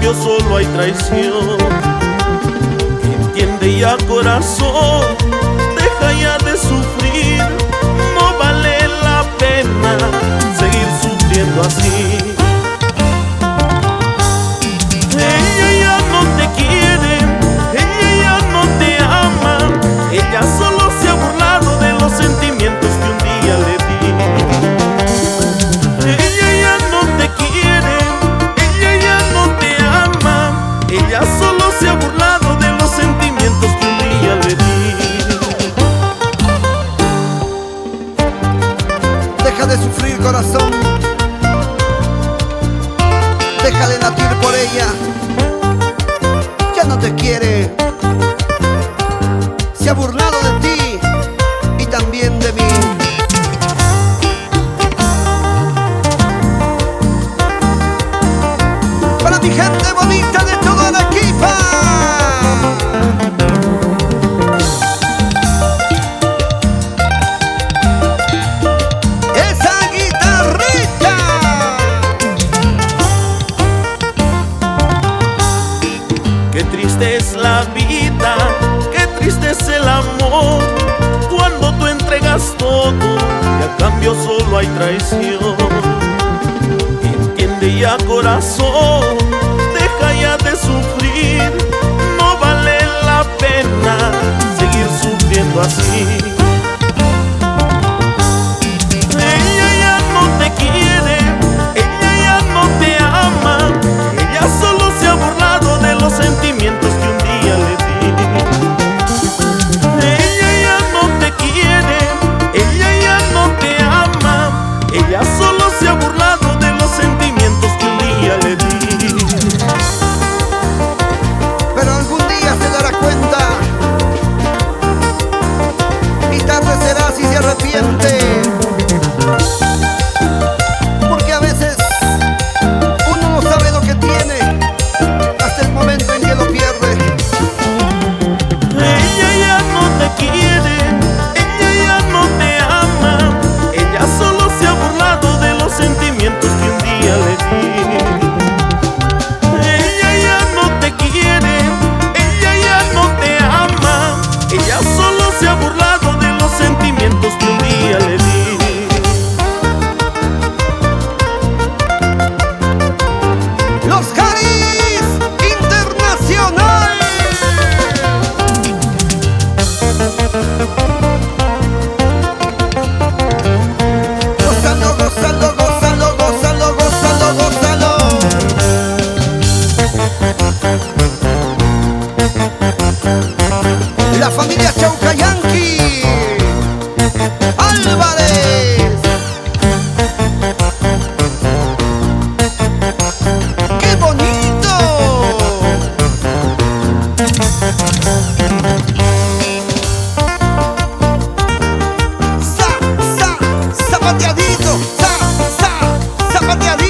cambio solo hay traición. Entiende ya, corazón, deja ya de sufrir. No vale la pena seguir sufriendo así. Ella ya no te quiere, ella ya no te ama. Ella solo se ha burlado de los sentimientos que un día le di. Ella ya no te quiere, ella ya no te ama. Ella solo se ha burlado de los sentimientos que un día le di. Deja de sufrir, corazón. Deja de latir por ella. Ya no te quiere. Se ha burlado de ti y también de mí. Para mi gente bonita de toda la equipa. Esa guitarrita. Qué triste es la vida, qué triste es el amor, cuando tú entregas todo y a cambio solo hay traición. Entiende ya, corazón, deja ya de sufrir. No vale la pena seguir sufriendo así. Ella ya no te quiere, ella ya no te ama. Ella solo se ha burlado de los sentimientos que un día le di. Ella ya no te quiere, ella ya no te ama. Ella solo se ha burlado de los sentimientos que un día le di. Pero algún día se dará cuenta y tarde será si se arrepiente. Porque a veces uno no sabe lo que tiene hasta el momento en que lo pierde. Ella ya no te quiere, ella ya no te ama. Ella solo se ha burlado de los sentimientos que un día le di. Ella ya no te quiere, ella ya no te ama. Ella solo se ha burlado de los sentimientos que un día le di. Los Caris Internacional. Gózalo, gózalo, gózalo, gózalo, gózalo, gózalo. La familia Chaucayanqui Álvarez. ¡Qué bonito! Zapateadito, zapateadito.